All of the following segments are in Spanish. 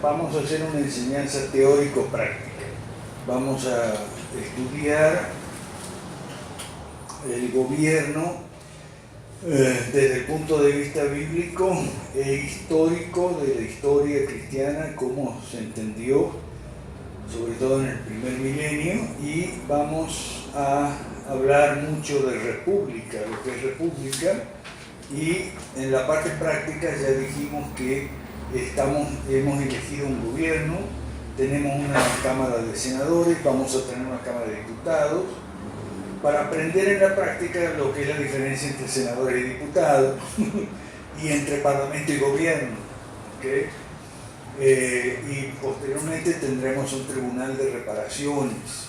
vamos a hacer una enseñanza teórico-práctica. Vamos a estudiar el gobierno desde el punto de vista bíblico e histórico de la historia cristiana, cómo se entendió, sobre todo en el primer milenio, y vamos a hablar mucho de república, lo que es república, y en la parte práctica ya dijimos que hemos elegido un gobierno, tenemos una Cámara de Senadores, vamos a tener una Cámara de Diputados, para aprender en la práctica lo que es la diferencia entre senadores y diputados y entre parlamento y gobierno, ¿okay? Y posteriormente tendremos un tribunal de reparaciones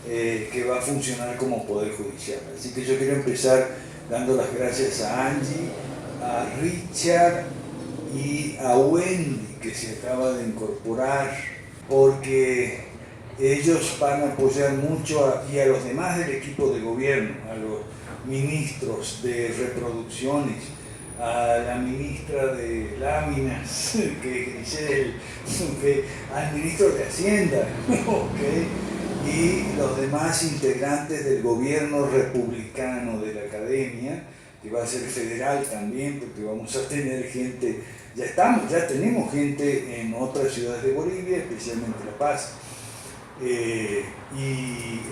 que va a funcionar como poder judicial. Así que yo quiero empezar dando las gracias a Angie, a Richard y a Wendy, que se acaba de incorporar, porque ellos van a apoyar mucho y a los demás del equipo de gobierno, a los ministros de reproducciones, a la ministra de láminas, que es Grisel, al ministro de Hacienda, ¿okay? Y los demás integrantes del gobierno republicano de la academia, que va a ser federal también, porque vamos a tener gente, ya tenemos gente en otras ciudades de Bolivia, especialmente La Paz, y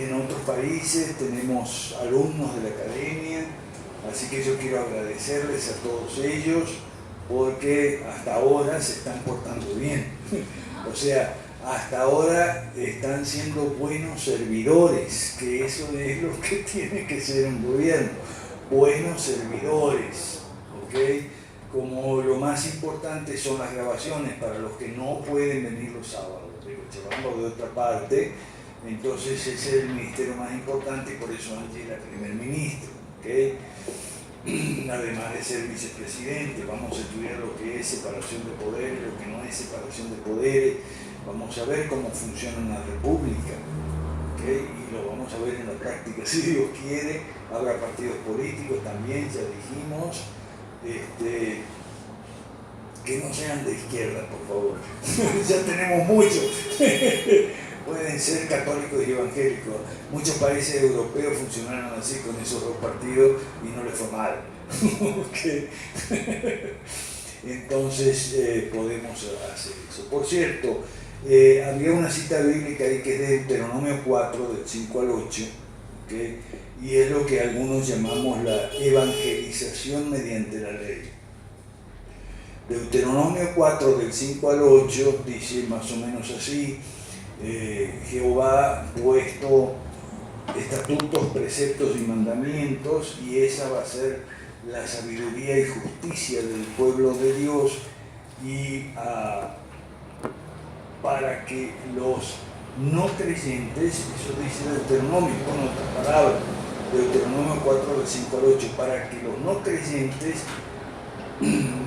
en otros países tenemos alumnos de la academia, así que yo quiero agradecerles a todos ellos porque hasta ahora se están portando bien, o sea, hasta ahora están siendo buenos servidores, que eso es lo que tiene que ser un gobierno, buenos servidores, ¿ok? Como lo más importante son las grabaciones para los que no pueden venir los sábados, llevando de otra parte, entonces ese es el ministerio más importante y por eso Angie era primer ministro, ¿okay? Además de ser vicepresidente, vamos a estudiar lo que es separación de poderes, lo que no es separación de poderes, vamos a ver cómo funciona una república, ¿okay? Y lo vamos a ver en la práctica, si Dios quiere. Habrá partidos políticos también, ya dijimos, que no sean de izquierda, por favor. Ya tenemos muchos. Pueden ser católicos y evangélicos. Muchos países europeos funcionaron así con esos dos partidos y no les fue mal. Okay. Entonces podemos hacer eso. Por cierto, había una cita bíblica ahí que es de Deuteronomio 4, del 5 al 8, ¿okay? Y es lo que algunos llamamos la evangelización mediante la ley. Deuteronomio 4, del 5 al 8, dice más o menos así: Jehová ha puesto estatutos, preceptos y mandamientos, y esa va a ser la sabiduría y justicia del pueblo de Dios, y para que los no creyentes, eso dice Deuteronomio, con otras palabras, Deuteronomio 4, del 5 al 8, para que los no creyentes,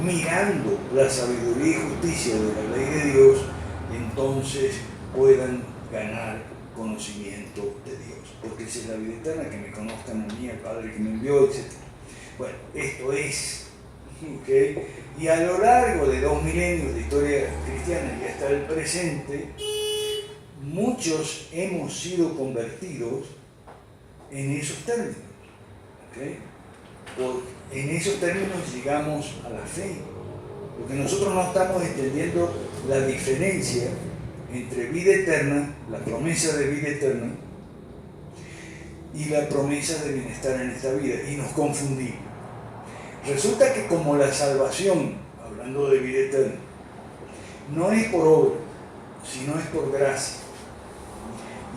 mirando la sabiduría y justicia de la ley de Dios, entonces puedan ganar conocimiento de Dios. Porque esa es la vida eterna, que me conozcan a mí, al Padre que me envió, etc. Bueno, esto es, ¿okay? Y a lo largo de 2 milenios de historia cristiana y hasta el presente, muchos hemos sido convertidos en esos términos, ¿okay? En esos términos llegamos a la fe, porque nosotros no estamos entendiendo la diferencia entre vida eterna, la promesa de vida eterna, y la promesa de bienestar en esta vida, y nos confundimos. Resulta que como la salvación, hablando de vida eterna, no es por obra, sino es por gracia,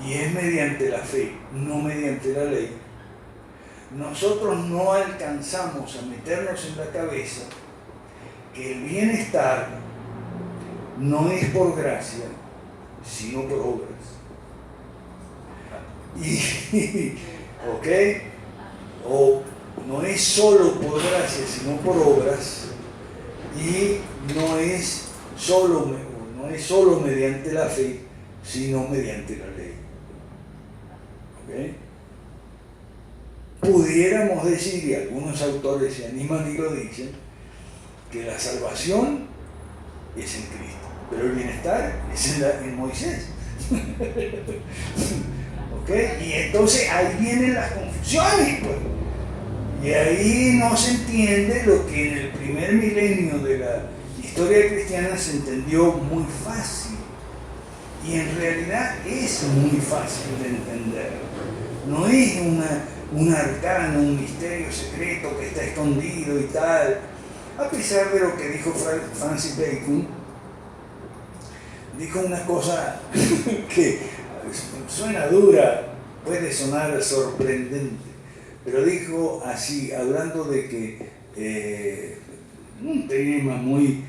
y es mediante la fe, no mediante la ley, nosotros no alcanzamos a meternos en la cabeza que el bienestar no es por gracia, sino por obras. ¿Ok? O no es solo por gracia, sino por obras, y no es solo mediante la fe, sino mediante la ley. ¿Ok? Pudiéramos decir, y algunos autores se animan y lo dicen, que la salvación es en Cristo. pero el bienestar es en Moisés. ¿Okay? Y entonces ahí vienen las confusiones, pues. Y ahí no se entiende lo que en el primer milenio de la historia cristiana se entendió muy fácil. Y en realidad es muy fácil de entender. No es un arcano, un misterio secreto que está escondido y tal. A pesar de lo que dijo Francis Bacon, dijo una cosa que suena dura, puede sonar sorprendente, pero dijo así, hablando de que un tema muy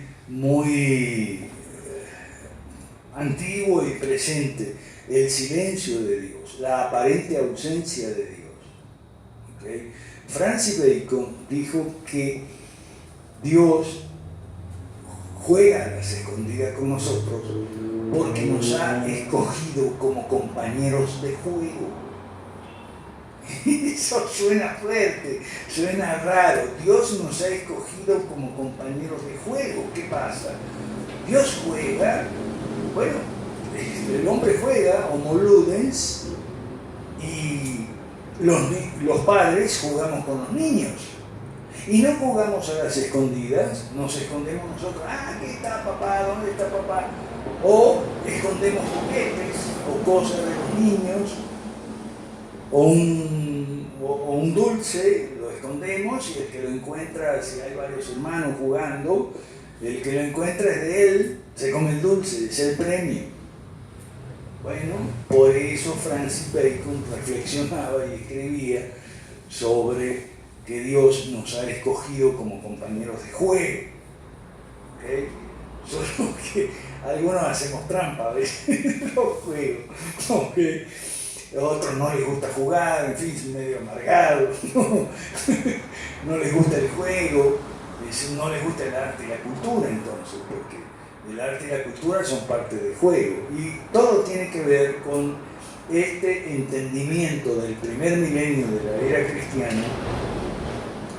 antiguo y presente, el silencio de Dios, la aparente ausencia de Dios. ¿Okay? Francis Bacon dijo que Dios juega a las escondidas con nosotros porque nos ha escogido como compañeros de juego. Eso suena fuerte, suena raro. Dios nos ha escogido como compañeros de juego. ¿Qué pasa? Dios juega, bueno, el hombre juega, homo ludens, y los padres jugamos con los niños. Y no jugamos a las escondidas, nos escondemos nosotros. ¿Qué está papá? ¿Dónde está papá? O escondemos juguetes o cosas de los niños, o un dulce, lo escondemos y el que lo encuentra, si hay varios hermanos jugando, el que lo encuentra es de él, se come el dulce, es el premio. Bueno, por eso Francis Bacon reflexionaba y escribía sobre que Dios nos ha escogido como compañeros de juego. ¿Okay? Solo que algunos hacemos trampa a veces en los juegos. ¿Okay? A otros no les gusta jugar, en fin, son medio amargados, no les gusta el juego, no les gusta el arte y la cultura entonces, porque el arte y la cultura son parte del juego. Y todo tiene que ver con este entendimiento del primer milenio de la era cristiana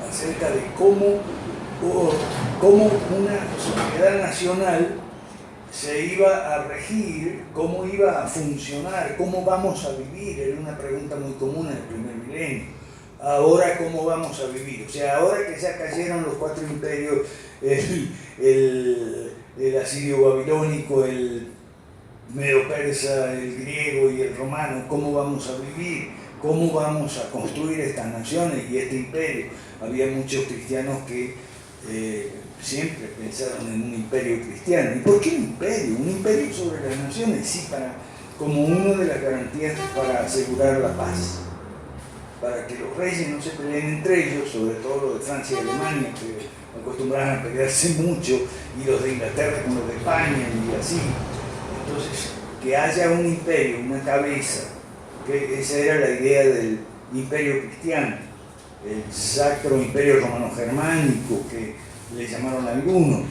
acerca de cómo una sociedad nacional se iba a regir, cómo iba a funcionar, cómo vamos a vivir, era una pregunta muy común en el primer milenio. Ahora, ¿cómo vamos a vivir? O sea, ahora que ya cayeron los 4 imperios, el asirio babilónico, el medo-persa, el griego y el romano, ¿cómo vamos a vivir? ¿Cómo vamos a construir estas naciones y este imperio? Había muchos cristianos que siempre pensaron en un imperio cristiano. ¿Y por qué un imperio? Un imperio sobre las naciones, sí, como una de las garantías para asegurar la paz, para que los reyes no se peleen entre ellos, sobre todo los de Francia y Alemania, que acostumbraban a pelearse mucho, y los de Inglaterra con los de España y así. Entonces, que haya un imperio, una cabeza, que esa era la idea del imperio cristiano, el Sacro Imperio Romano-Germánico, que le llamaron algunos.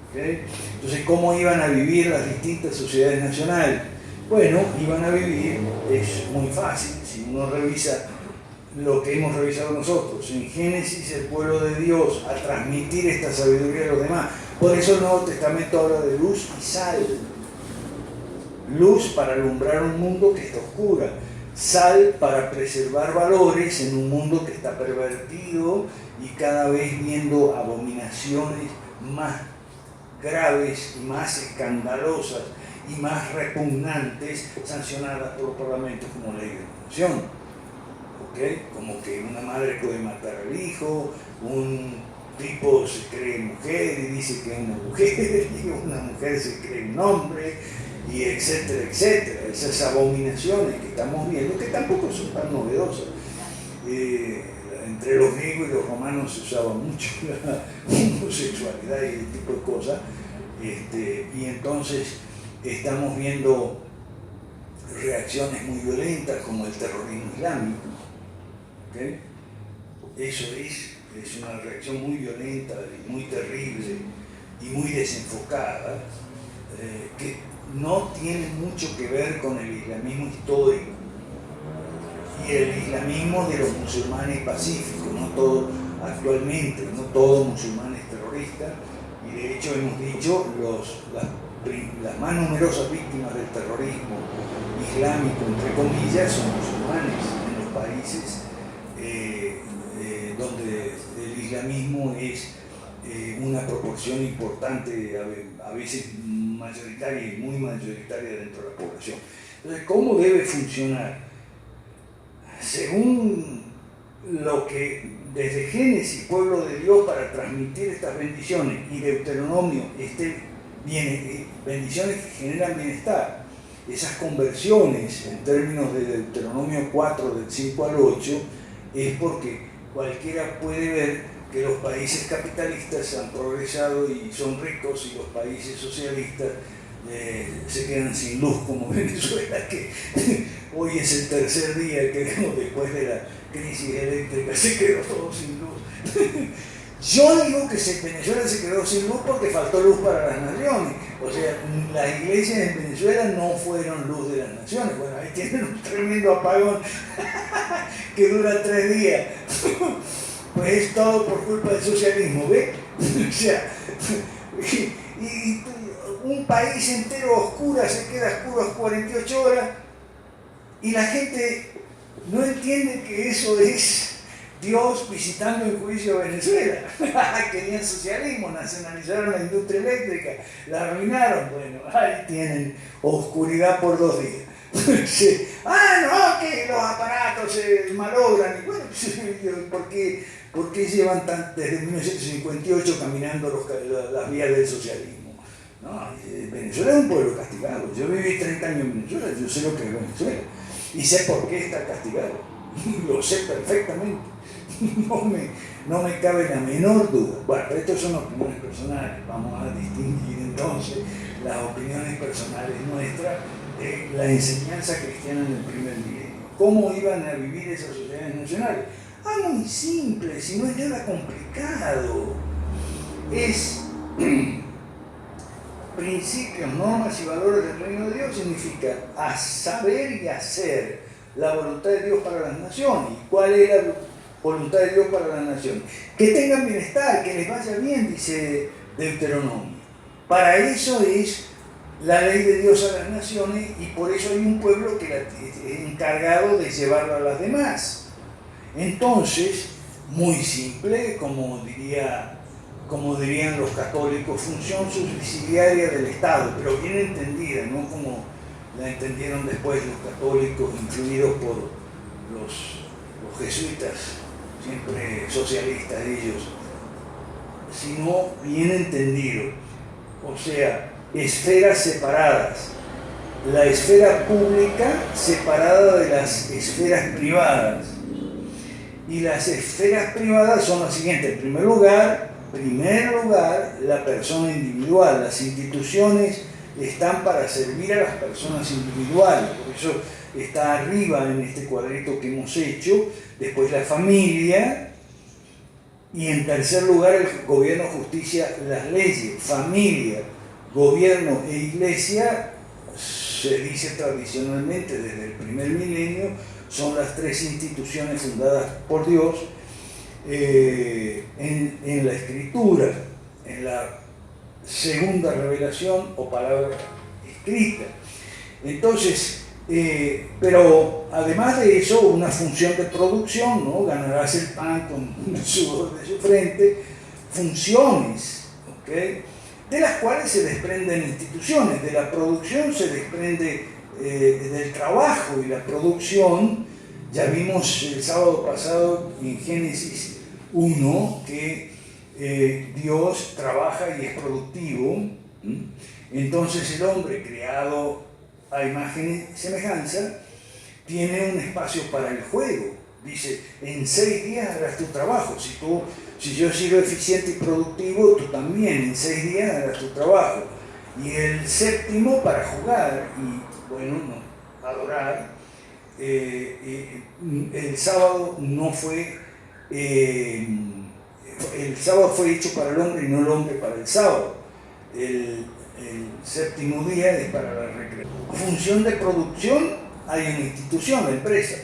¿Okay? Entonces, ¿cómo iban a vivir las distintas sociedades nacionales? Bueno, iban a vivir, es muy fácil, si uno revisa lo que hemos revisado nosotros, en Génesis el pueblo de Dios a transmitir esta sabiduría a los demás. Por eso el Nuevo Testamento habla de luz y sal. Luz para alumbrar un mundo que está oscuro, sal para preservar valores en un mundo que está pervertido y cada vez viendo abominaciones más graves y más escandalosas y más repugnantes sancionadas por los parlamentos como ley de nación. ¿Okay? Como que una madre puede matar al hijo, un tipo se cree mujer y dice que es una mujer, y una mujer se cree un hombre, y etcétera, etcétera. Esas abominaciones que estamos viendo, que tampoco son tan novedosas. Entre los griegos y los romanos se usaba mucho la homosexualidad y ese tipo de cosas, y entonces estamos viendo reacciones muy violentas como el terrorismo islámico. ¿Okay? Eso es una reacción muy violenta y muy terrible y muy desenfocada, que no tiene mucho que ver con el islamismo histórico y el islamismo de los musulmanes pacíficos, no todo actualmente, no todos musulmanes terroristas, y de hecho hemos dicho las las más numerosas víctimas del terrorismo islámico, entre comillas, son musulmanes en los países donde el islamismo es una proporción importante, a veces mayoritaria y muy mayoritaria dentro de la población. Entonces, ¿cómo debe funcionar? Según lo que desde Génesis, pueblo de Dios, para transmitir estas bendiciones, y Deuteronomio, bendiciones que generan bienestar, esas conversiones en términos de Deuteronomio 4, del 5 al 8, es porque cualquiera puede ver que los países capitalistas han progresado y son ricos, y los países socialistas se quedan sin luz, como Venezuela, que hoy es el tercer día que después de la crisis eléctrica se quedó todo sin luz. Yo digo que Venezuela se quedó sin luz porque faltó luz para las naciones. O sea, las iglesias en Venezuela no fueron luz de las naciones. Bueno, ahí tienen un tremendo apagón que dura 3 días. Pues es todo por culpa del socialismo, ¿ves? O sea, y un país entero oscuro se queda oscuro 48 horas y la gente no entiende que eso es Dios visitando en juicio a Venezuela. Querían socialismo, nacionalizaron la industria eléctrica, la arruinaron. Bueno, ahí tienen oscuridad por 2 días. Sí. No, que los aparatos se malogran. Y bueno, ¿por qué llevan desde 1958 caminando las vías del socialismo? No, Venezuela es un pueblo castigado. Yo viví 30 años en Venezuela, yo sé lo que es Venezuela. Y sé por qué está castigado. Lo sé perfectamente. No me cabe la menor duda. Bueno, estas son opiniones personales. Vamos a distinguir entonces las opiniones personales nuestras de la enseñanza cristiana en el primer milenio. ¿Cómo iban a vivir esas sociedades nacionales? Muy simple, si no es nada complicado. Es principios, normas y valores del reino de Dios significa saber y hacer la voluntad de Dios para las naciones. ¿Cuál es la voluntad de Dios para las naciones? Que tengan bienestar, que les vaya bien, dice Deuteronomio. Para eso es la ley de Dios a las naciones, y por eso hay un pueblo que es encargado de llevarlo a las demás. Entonces, muy simple, como dirían los católicos, función subsidiaria del Estado, pero bien entendida, no como la entendieron después los católicos, influidos por los jesuitas, siempre socialistas ellos, sino bien entendido. O sea, esferas separadas. La esfera pública separada de las esferas privadas. Y las esferas privadas son las siguientes. En primer lugar, la persona individual. Las instituciones están para servir a las personas individuales. Por eso está arriba en este cuadrito que hemos hecho. Después la familia. Y en tercer lugar, el gobierno, justicia, las leyes. Familia, gobierno e iglesia, se dice tradicionalmente desde el primer milenio, son las 3 instituciones fundadas por Dios en la Escritura, en la segunda revelación o palabra escrita. Entonces, pero además de eso, una función de producción, ¿no? Ganarás el pan con el sudor de su frente, funciones, ¿okay? De las cuales se desprenden instituciones. De la producción se desprende del trabajo, y la producción, ya vimos el sábado pasado en Génesis 1 que Dios trabaja y es productivo. Entonces el hombre, creado a imagen y semejanza, tiene un espacio para el juego. Dice, en 6 días harás tu trabajo. Si yo he sido eficiente y productivo, tú también, en 6 días harás tu trabajo. Y el séptimo para jugar y, bueno, no, adorar. El sábado no fue... el sábado fue hecho para el hombre y no el hombre para el sábado. El séptimo día es para la recreación. Función de producción, hay una institución, la empresa.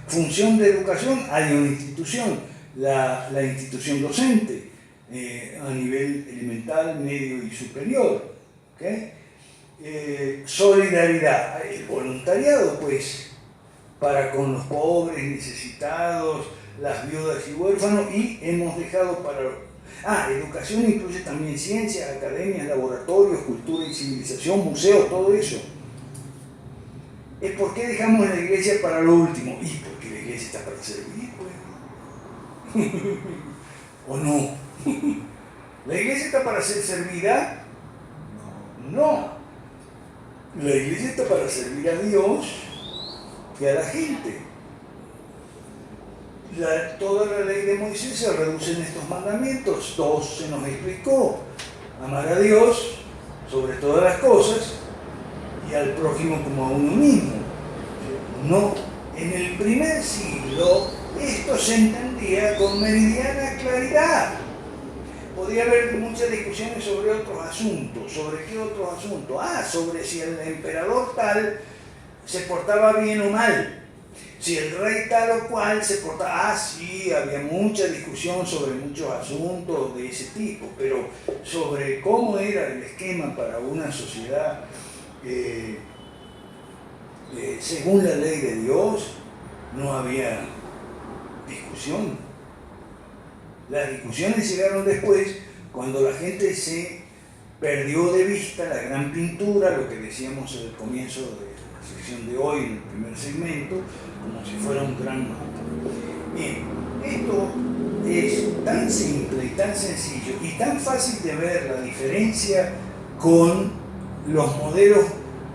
Función de educación, hay una institución, la institución docente, a nivel elemental, medio y superior. ¿Okay? solidaridad, el voluntariado, pues, para con los pobres, necesitados, las viudas y huérfanos, y hemos dejado para... educación incluye también ciencias, academias, laboratorios, cultura y civilización, museos, todo eso. ¿Por qué dejamos la iglesia para lo último? Y porque la iglesia está para servir, pues. ¿O no? ¿La iglesia está para ser servida? No. La iglesia está para servir a Dios y a la gente. Toda la ley de Moisés se reduce en estos mandamientos. Dos se nos explicó: amar a Dios sobre todas las cosas y al prójimo como a uno mismo. No, en el primer siglo esto se entendía con meridiana claridad. Podría haber muchas discusiones sobre otros asuntos. ¿Sobre qué otros asuntos? Sobre si el emperador tal se portaba bien o mal. Si el rey tal o cual se portaba... sí, había mucha discusión sobre muchos asuntos de ese tipo, pero sobre cómo era el esquema para una sociedad según la ley de Dios, no había discusión. Las discusiones llegaron después, cuando la gente se perdió de vista la gran pintura, lo que decíamos en el comienzo de la sección de hoy, en el primer segmento, como si fuera un gran mapa. Bien, esto es tan simple y tan sencillo y tan fácil de ver la diferencia con los modelos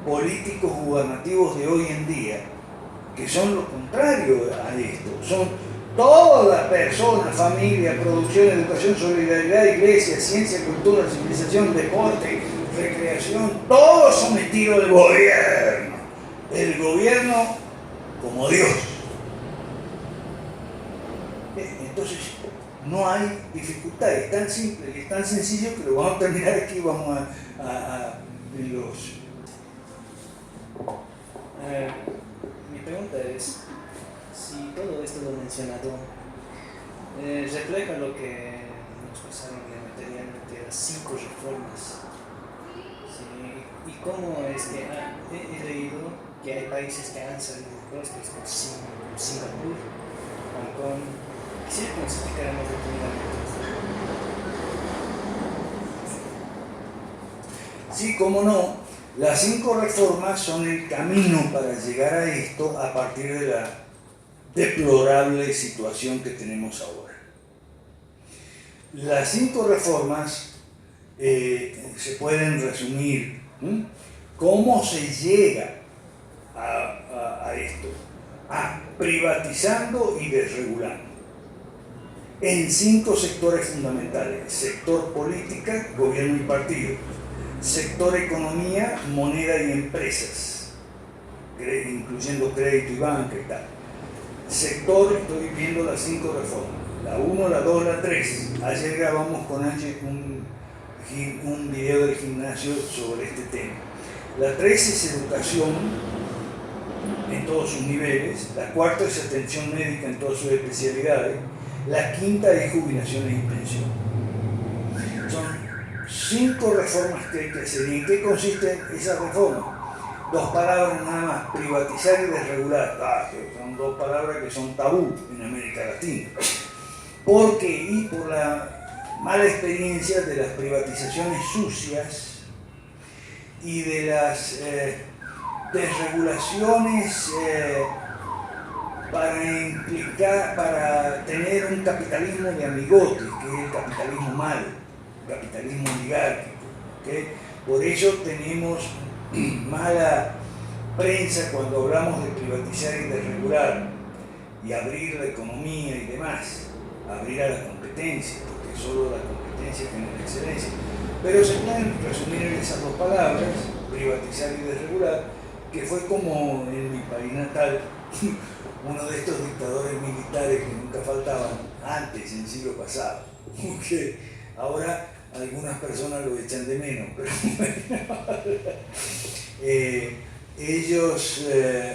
políticos gubernativos de hoy en día, que son lo contrario a esto. Son toda persona, familia, producción, educación, solidaridad, iglesia, ciencia, cultura, civilización, deporte, recreación, todo sometido al gobierno. El gobierno como Dios. Entonces, no hay dificultad, es tan simple y es tan sencillo que lo vamos a terminar aquí. Vamos a los... Mi pregunta es, si todo esto lo mencionado refleja lo que nos pasaron materialmente las 5 reformas, ¿sí? Y cómo es que he leído que hay países que han salido puestos como Singapur, Hong Kong. Quisiera que nos explicáramos detenidamente. Sí, cómo no. Las 5 reformas son el camino para llegar a esto a partir de la deplorable situación que tenemos ahora. Las 5 reformas se pueden resumir. ¿Cómo se llega a esto? Privatizando y desregulando. En 5 sectores fundamentales: sector política, gobierno y partido; sector economía, moneda y empresas, incluyendo crédito y banca y tal. Sector, estoy viendo las 5 reformas, la 1, la 2, la 3. Ayer grabamos con Ángel un video del gimnasio sobre este tema. La 3 es educación en todos sus niveles, la 4 es atención médica en todas sus especialidades, la 5 es jubilaciones y pensión. Son 5 reformas que hay que hacer. ¿Y en qué consisten esas reformas? 2 palabras nada más: privatizar y desregular. Son 2 palabras que son tabú en América Latina. ¿Por qué? Y por la mala experiencia de las privatizaciones sucias y de las desregulaciones para tener un capitalismo de amigotes, que es el capitalismo malo, capitalismo oligárquico. ¿Okay? Por eso tenemos mala prensa cuando hablamos de privatizar y desregular y abrir la economía y demás, abrir a la competencia, porque solo la competencia genera excelencia. Pero se pueden resumir en esas 2 palabras: privatizar y desregular, que fue como en mi país natal uno de estos dictadores militares que nunca faltaban antes, en el siglo pasado, que ahora algunas personas lo echan de menos, pero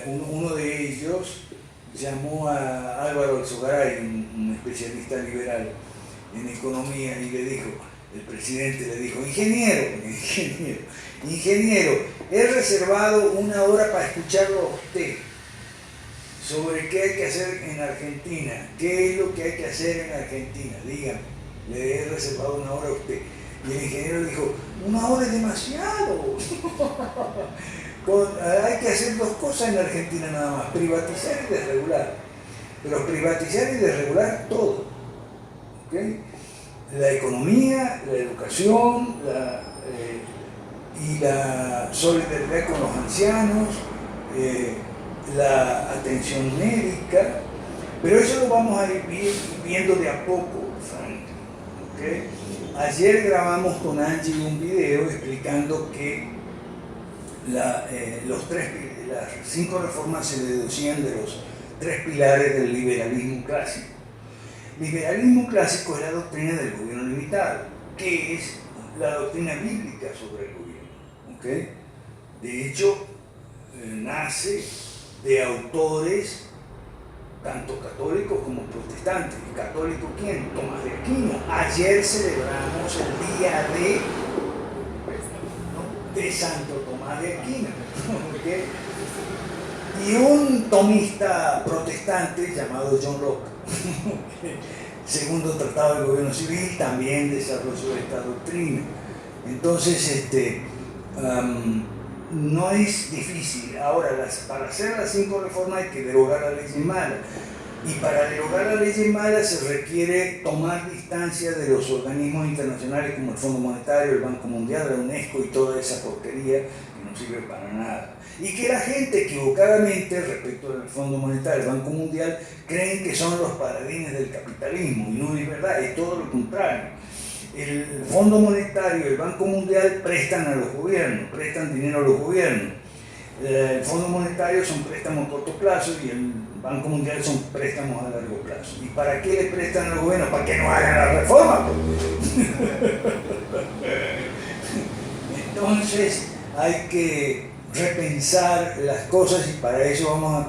uno de ellos llamó a Álvaro Alzogaray, un especialista liberal en economía, y le dijo: el presidente le dijo: ingeniero, he reservado una hora para escucharlo a usted sobre qué hay que hacer en Argentina. ¿Qué es lo que hay que hacer en Argentina? Dígame, le he reservado una hora a usted. Y el ingeniero dijo: una hora es demasiado. Hay que hacer dos cosas en Argentina nada más: privatizar y desregular. Pero privatizar y desregular todo. ¿Okay? La economía, la educación, y la solidaridad con los ancianos, la atención médica, pero eso lo vamos a ir viendo de a poco, Frank. ¿Okay? Ayer grabamos con Angie un video explicando que las 5 reformas se deducían de los 3 pilares del liberalismo clásico. Liberalismo clásico es la doctrina del gobierno limitado, que es la doctrina bíblica sobre el gobierno. ¿Okay? De hecho, nace de autores tanto católicos como protestantes. ¿Católico quién? Tomás de Aquino. Ayer celebramos el día de Santo Tomás de Aquino. ¿Okay? Y un tomista protestante llamado John Locke, segundo tratado del gobierno civil, también desarrolló esta doctrina. Entonces, no es difícil. Ahora, para hacer las 5 reformas hay que derogar la ley mala. Y para derogar la ley mala se requiere tomar distancia de los organismos internacionales como el Fondo Monetario, el Banco Mundial, la UNESCO y toda esa porquería que no sirve para nada. Y que la gente equivocadamente respecto al Fondo Monetario, el Banco Mundial, creen que son los paladines del capitalismo, y no es verdad, es todo lo contrario. El Fondo Monetario y el Banco Mundial prestan a los gobiernos, prestan dinero a los gobiernos. El Fondo Monetario son préstamos a corto plazo y el Banco Mundial son préstamos a largo plazo. ¿Y para qué le prestan a los gobiernos? Para que no hagan la reforma. Entonces hay que repensar las cosas, y para eso vamos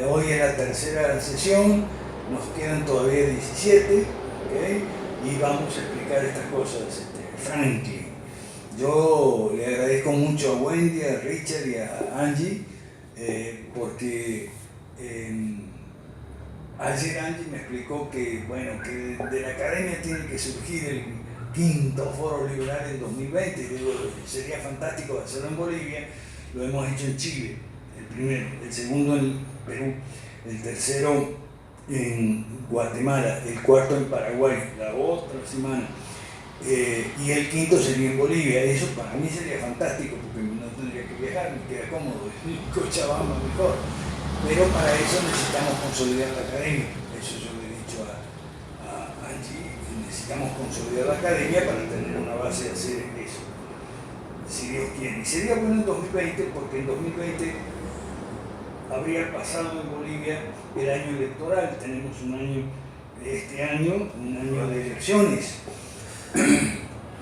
hoy es la tercera sesión, nos quedan todavía 17, ¿okay? Y vamos a explicar estas cosas frankly. Yo le agradezco mucho a Wendy, a Richard y a Angie, porque ayer Angie me explicó que, bueno, que de la academia tiene que surgir el 5º Foro Liberal en 2020, y digo, sería fantástico hacerlo en Bolivia. Lo hemos hecho en Chile, el primero, el segundo en Perú, el tercero en Guatemala, el cuarto en Paraguay, la otra semana, y el 5º sería en Bolivia. Eso para mí sería fantástico porque no tendría que viajar, me queda cómodo, en Cochabamba mejor. Pero para eso necesitamos consolidar la academia. Eso yo le he dicho a Angie, necesitamos consolidar la academia para tener una base de hacer eso, si Dios quiere. Y sería bueno en 2020, porque en 2020 habría pasado en Bolivia el año electoral. Tenemos un año, este año, un año de elecciones.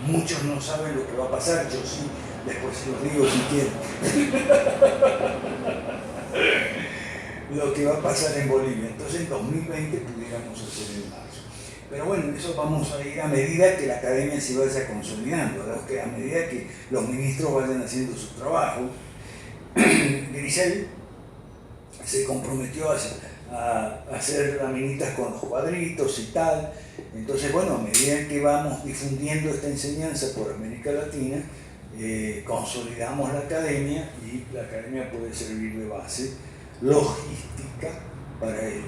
Muchos no saben lo que va a pasar, yo sí, después se los digo si quieren. Lo que va a pasar en Bolivia. Entonces en 2020 pudiéramos hacer en marzo. Pero bueno, eso vamos a ir a medida que la academia se vaya consolidando, ¿verdad? Que a medida que los ministros vayan haciendo su trabajo. Grisel se comprometió a hacer laminitas con los cuadritos y tal. Entonces, bueno, a medida que vamos difundiendo esta enseñanza por América Latina, consolidamos la academia, y la academia puede servir de base logística para el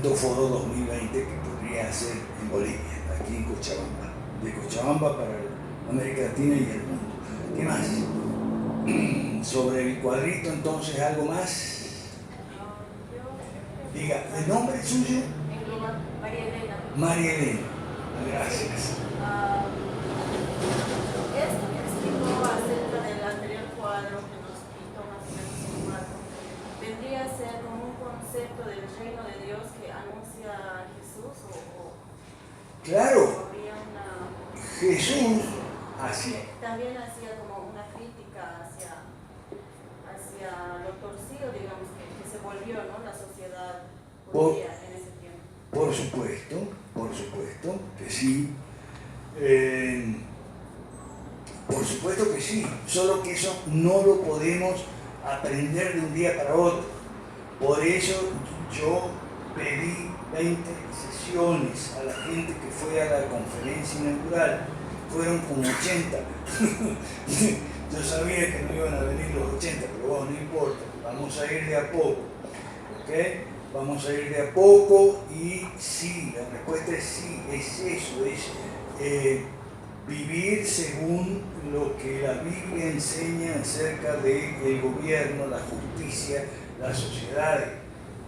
5º Foro 2020 que podría hacer en Bolivia, aquí en Cochabamba, de Cochabamba para América Latina y el mundo. ¿Qué más? Sobre el cuadrito, entonces, ¿algo más? Diga, ¿el nombre suyo? María Elena. María Elena, gracias. Esto que explicó acerca del anterior cuadro que nos pintó más o menos un marco, vendría a ser como un concepto del reino de Dios que anuncia a Jesús, o Claro, habría una... Jesús, así. También hacía como una crítica hacia lo torcido, digamos, que se volvió, ¿no?, la sociedad judía en ese tiempo. Por supuesto que sí. Por supuesto que sí, solo que eso no lo podemos aprender de un día para otro. Por eso yo pedí 20 sesiones a la gente que fue a la conferencia inaugural. Fueron como 80. Yo sabía que no iban a venir los 80, pero bueno, no importa. Vamos a ir de a poco. ¿Okay? Vamos a ir de a poco y sí, la respuesta es sí, es eso, es vivir según lo que la Biblia enseña acerca del gobierno, la justicia, las sociedades.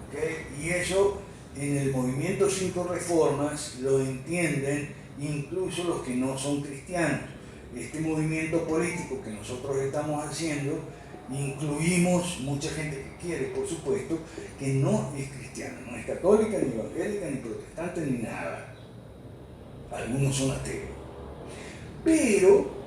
¿Okay? Y eso en el movimiento 5 Reformas lo entienden incluso los que no son cristianos. Este movimiento político que nosotros estamos haciendo, incluimos mucha gente que quiere, por supuesto, que no es cristiana, no es católica, ni evangélica, ni protestante, ni nada. Algunos son ateos. Pero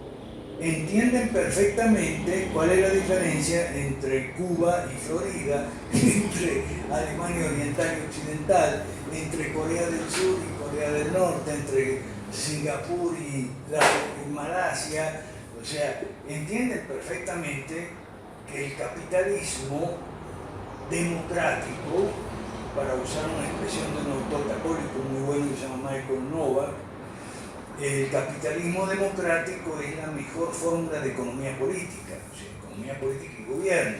entienden perfectamente cuál es la diferencia entre Cuba y Florida, entre Alemania Oriental y Occidental, entre Corea del Sur y Corea del Norte, entre Singapur y Malasia. O sea, entienden perfectamente que el capitalismo democrático, para usar una expresión de un autor católico muy bueno que se llama Michael Novak, el capitalismo democrático es la mejor fórmula de economía política, o sea, economía política y gobierno.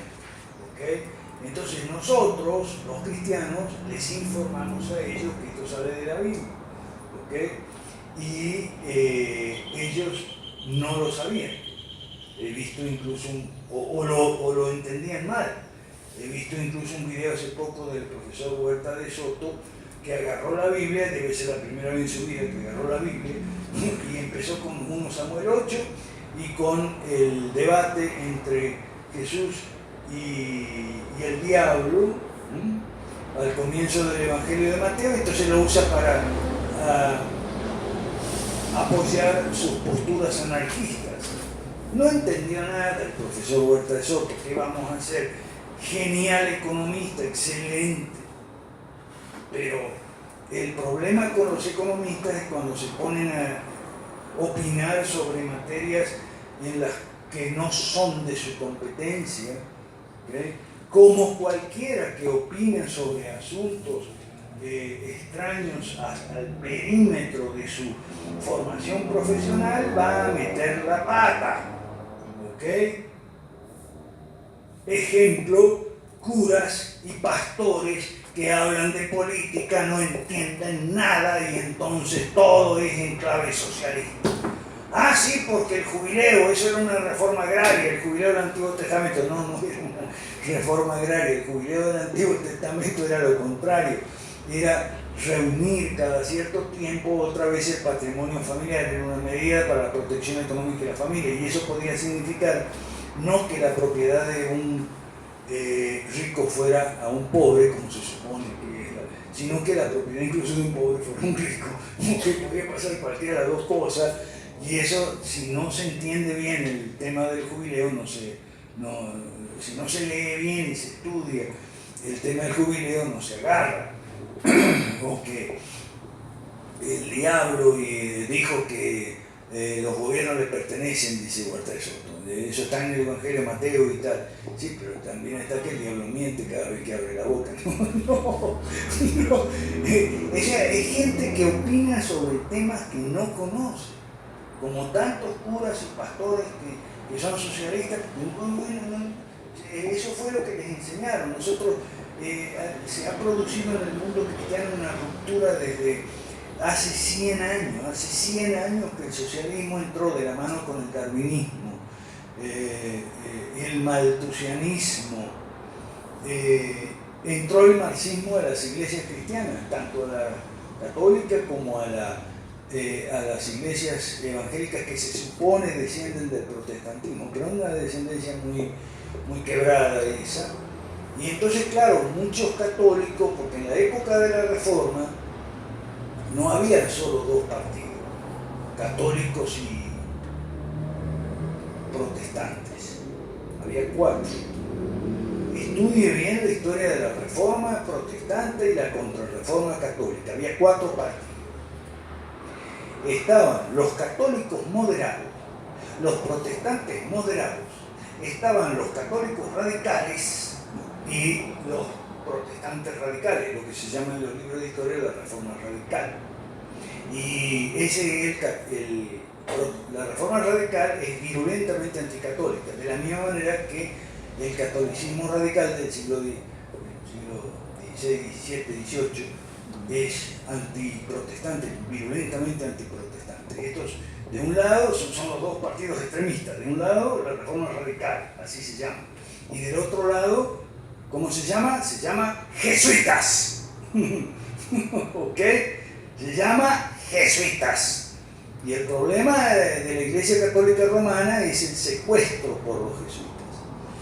¿Okay? Entonces nosotros, los cristianos, les informamos a ellos que esto sale de la Biblia. ¿Okay? Y ellos no lo sabían. He visto incluso, o lo entendían mal. He visto incluso un video hace poco del profesor Huerta de Soto que agarró la Biblia, debe ser la primera vez en su vida que agarró la Biblia, y empezó con 1 Samuel 8 y con el debate entre Jesús y el diablo, al comienzo del Evangelio de Mateo. Entonces lo usa para apoyar sus posturas anarquistas. No entendió nada el profesor Huerta de Soto. ¿Qué vamos a hacer? Genial economista, excelente. Pero el problema con los economistas es cuando se ponen a opinar sobre materias en las que no son de su competencia, ¿okay? Como cualquiera que opina sobre asuntos extraños al perímetro de su formación profesional, va a meter la pata. ¿Okay? Ejemplo, curas y pastores que hablan de política, no entienden nada y entonces todo es en clave socialista. Ah, sí, porque el jubileo, eso era una reforma agraria, el jubileo del Antiguo Testamento. No, no era una reforma agraria, el jubileo del Antiguo Testamento era lo contrario, era reunir cada cierto tiempo otra vez el patrimonio familiar en una medida para la protección económica de la familia, y eso podría significar no que la propiedad de un rico fuera a un pobre, como se supone que es, sino que la propiedad incluso de un pobre fuera un rico, que podría pasar cualquiera de las dos cosas. Y eso, si no se entiende bien el tema del jubileo, si no se lee bien y se estudia el tema del jubileo, no se agarra. O que el diablo dijo que los gobiernos le pertenecen, dice Huerta de Soto. Eso está en el Evangelio de Mateo y tal. Sí, pero también está que el diablo miente cada vez que abre la boca. No. Es gente que opina sobre temas que no conoce. Como tantos curas y pastores que son socialistas, eso fue lo que les enseñaron. Nosotros, se ha producido en el mundo cristiano una ruptura desde hace 100 años. Hace 100 años que el socialismo entró de la mano con el darwinismo, el malthusianismo, entró el marxismo a las iglesias cristianas, tanto a la católica como a las iglesias evangélicas que se supone descienden del protestantismo, pero una descendencia muy quebrada esa. Y entonces, claro, muchos católicos, porque en la época de la Reforma no había solo dos partidos, católicos y protestantes, había 4. Estudie bien la historia de la Reforma protestante y la Contrarreforma católica, había 4 partidos. estaban los católicos moderados, los protestantes moderados, estaban los católicos radicales y los protestantes radicales, lo que se llama en los libros de historia la reforma radical. Y la reforma radical es virulentamente anticatólica, de la misma manera que el catolicismo radical del siglo XVI, XVII, XVIII es antiprotestante, virulentamente antiprotestante. Estos, de un lado, son los dos partidos extremistas. De un lado, la reforma radical, así se llama. Y del otro lado, ¿cómo se llama? Se llama jesuitas. ¿Ok? Se llama jesuitas. Y el problema de la Iglesia Católica Romana es el secuestro por los jesuitas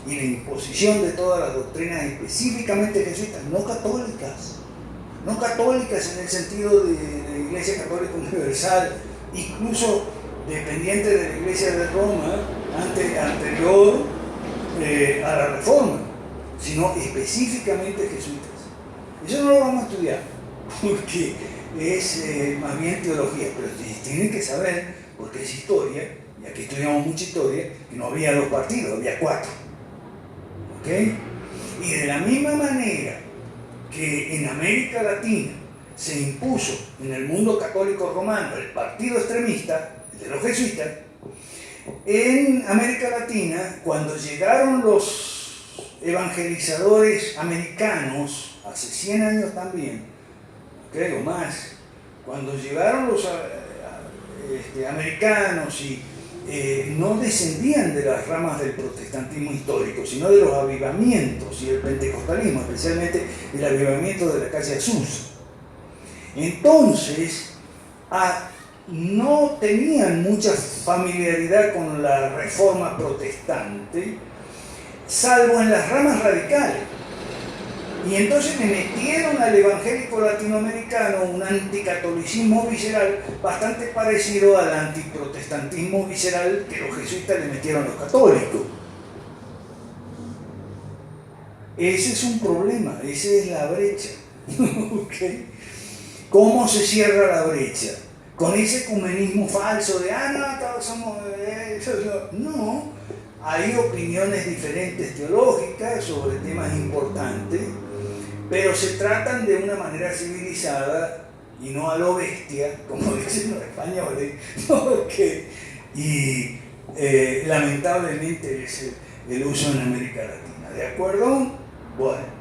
y la imposición de todas las doctrinas específicamente jesuitas, no católicas en el sentido de la Iglesia Católica Universal, incluso dependiente de la Iglesia de Roma, anterior a la Reforma, sino específicamente jesuitas. Eso no lo vamos a estudiar, porque es más bien teología, pero tienen que saber, porque es historia, y aquí estudiamos mucha historia, que no había 2 partidos, había 4. ¿Ok? Y de la misma manera que en América Latina se impuso en el mundo católico romano el partido extremista, el de los jesuitas, en América Latina, cuando llegaron los evangelizadores americanos, hace 100 años también, creo más, cuando llegaron los americanos y no descendían de las ramas del protestantismo histórico, sino de los avivamientos y el pentecostalismo, especialmente el avivamiento de la calle Azusa. Entonces, no tenían mucha familiaridad con la reforma protestante, salvo en las ramas radicales. Y entonces le metieron al evangélico latinoamericano un anticatolicismo visceral bastante parecido al antiprotestantismo visceral que los jesuitas le metieron a los católicos. Ese es un problema, esa es la brecha. ¿Okay? ¿Cómo se cierra la brecha? Con ese ecumenismo falso de, no, todos somos... No, hay opiniones diferentes teológicas sobre temas importantes, pero se tratan de una manera civilizada y no a lo bestia, como dicen los españoles, porque, y lamentablemente es el uso en América Latina. ¿De acuerdo? Bueno.